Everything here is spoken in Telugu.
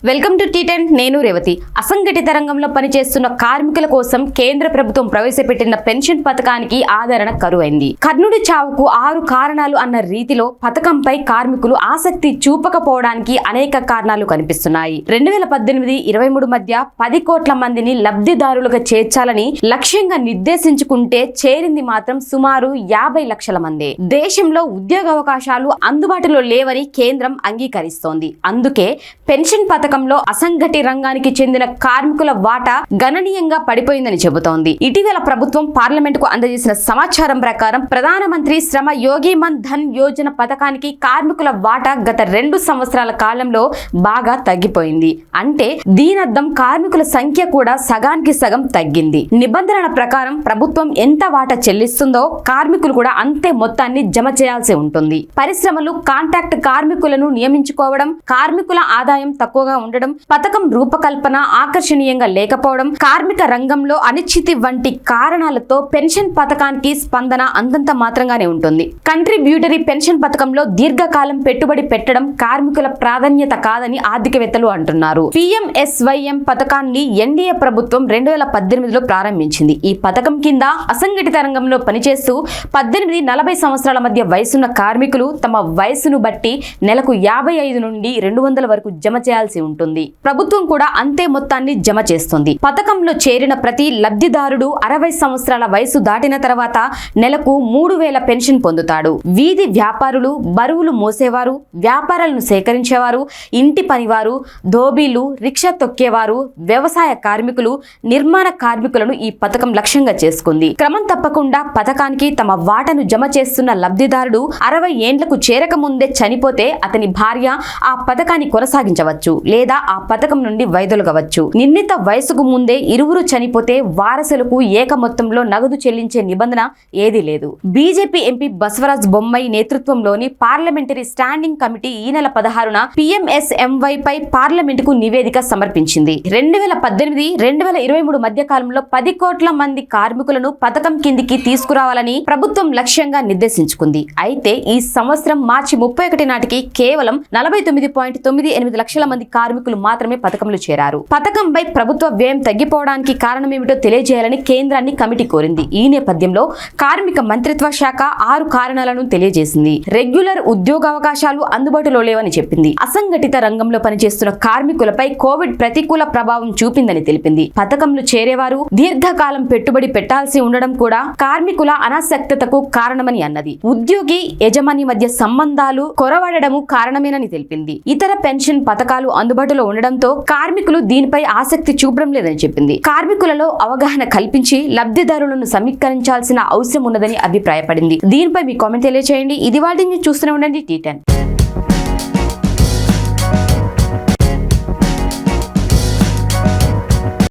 వెల్కమ్ టు టీ10 నేను రేవతి. అసంఘటిత రంగంలో పనిచేస్తున్న కార్మికుల కోసం కేంద్ర ప్రభుత్వం ప్రవేశపెట్టిన పెన్షన్ పథకానికి ఆదరణ కరువైంది. కర్ణుడి చావుకు 6 కారణాలు అన్న రీతిలో పథకంపై కార్మికులు ఆసక్తి చూపకపోవడానికి అనేక కారణాలు కనిపిస్తున్నాయి. 2018-23 మధ్య 10 కోట్ల మందిని లబ్ధిదారులుగా చేర్చాలని లక్ష్యంగా నిర్దేశించుకుంటే చేరింది మాత్రం సుమారు 50 లక్షల మందే. దేశంలో ఉద్యోగ అవకాశాలు అందుబాటులో లేవని కేంద్రం అంగీకరిస్తోంది. అందుకే పెన్షన్ పథకంలో అసంఘటిత రంగానికి చెందిన కార్మికుల వాటా గణనీయంగా పడిపోయిందని చెబుతోంది. ఇటీవల ప్రభుత్వం పార్లమెంటుకు అందజేసిన సమాచారం ప్రకారం ప్రధానమంత్రి శ్రమ యోగి మన్ ధన్ యోజన పథకానికి కార్మికుల వాటా గత 2 సంవత్సరాల కాలంలో బాగా తగ్గిపోయింది. అంటే దీనర్థం కార్మికుల సంఖ్య కూడా సగానికి సగం తగ్గింది. నిబంధనల ప్రకారం ప్రభుత్వం ఎంత వాటా చెల్లిస్తుందో కార్మికులు కూడా అంతే మొత్తాన్ని జమ చేయాల్సి ఉంటుంది. పరిశ్రమలు కాంట్రాక్ట్ కార్మికులను నియమించుకోవడం, కార్మికుల ఆదాయం తక్కువగా ఉండడం, పథకం రూపకల్పన ఆకర్షణీయంగా లేకపోవడం, కార్మిక రంగంలో అనిశ్చితి వంటి కారణాలతో పెన్షన్ పథకానికి స్పందన అంతంత మాత్రంగానే ఉంటుంది. కంట్రిబ్యూటరీ పెన్షన్ పథకంలో దీర్ఘకాలం పెట్టుబడి పెట్టడం కార్మికుల ప్రాధాన్యత కాదని ఆర్థికవేత్తలు అంటున్నారు. PMSYM పథకాన్ని ఎన్డీఏ ప్రభుత్వం 2018లో ప్రారంభించింది. ఈ పథకం కింద అసంఘటిత రంగంలో పనిచేస్తూ 18-40 సంవత్సరాల మధ్య వయసున్న కార్మికులు తమ వయసును బట్టి నెలకు 55 నుండి 200 వరకు జమ చేయాల్సి ఉంటుంది. ప్రభుత్వం కూడా అంతే మొత్తాన్ని జమ చేస్తుంది. పథకంలో చేరిన ప్రతి లబ్ధిదారుడు 60 సంవత్సరాల వయసు దాటిన తర్వాత నెలకు 3000 పెన్షన్ పొందుతాడు. వీధి వ్యాపారులు, బరువులు మోసేవారు, వ్యాపారాలను సేకరించేవారు, ఇంటి పనివారు, ధోబీలు, రిక్షా తొక్కేవారు, వ్యవసాయ కార్మికులు, నిర్మాణ కార్మికులను ఈ పథకం లక్ష్యంగా చేసుకుంది. క్రమం తప్పకుండా పథకానికి తమ వాటాను జమ చేస్తున్న లబ్ధిదారుడు 60 ఏండ్లకు చేరక ముందే చనిపోతే అతని భార్య ఆ పథకాన్ని కొనసాగించవచ్చు లేదా ఆ పథకం నుండి వైదొలగవచ్చు. నిర్ణీత వయసుకు ముందే ఇరువురు చనిపోతే వారసులకు ఏక మొత్తంలో నగదు చెల్లించే నిబంధన ఏదీ లేదు. బీజేపీ ఎంపీ బసవరాజ్ బొమ్మాయి నేతృత్వంలోని పార్లమెంటరీ స్టాండింగ్ కమిటీ ఈ నెల 16న PMSMY పై పార్లమెంటుకు నివేదిక సమర్పించింది. 2018-2023 మధ్య కాలంలో 10 కోట్ల మంది కార్మికులను పథకం కిందికి తీసుకురావాలని ప్రభుత్వం లక్ష్యంగా నిర్దేశించుకుంది. అయితే ఈ సంవత్సరం మార్చి 31 నాటికి కేవలం 49.98 లక్షల మంది కార్మికులు మాత్రమే పథకంలో చేరారు. పథకంపై ప్రభుత్వ వ్యయం తగ్గిపోవడానికి కారణమేమిటో తెలియజేయాలని కేంద్రాన్ని కమిటీ కోరింది. ఈ నేపథ్యంలో కార్మిక మంత్రిత్వ శాఖ 6 కారణాలను తెలియజేసింది. రెగ్యులర్ ఉద్యోగావకాశాలు అందుబాటులో లేవని చెప్పింది. అసంఘటిత రంగంలో పనిచేస్తున్న కార్మికులపై కోవిడ్ ప్రతికూల ప్రభావం చూపిందని తెలిపింది. పథకంలో చేరేవారు దీర్ఘకాలం పెట్టుబడి పెట్టాల్సి ఉండడం కూడా కార్మికుల అనాసక్తతకు కారణమని అన్నది. ఉద్యోగి యజమాని మధ్య సంబంధాలు కొరవడము కారణమేనని తెలిపింది. ఇతర పెన్షన్ పథకాలు అందుబాటులో ఉండడంతో కార్మికులు దీనిపై ఆసక్తి చూపడం లేదని చెప్పింది. కార్మికులలో అవగాహన కల్పించి లబ్ధిదారులను సమీకరించాల్సిన అవసరం ఉన్నదని అభిప్రాయపడింది. దీనిపై మీ కామెంట్ తెలియజేయండి. ఇది వాటిని చూస్తూనే ఉండండి టీ10.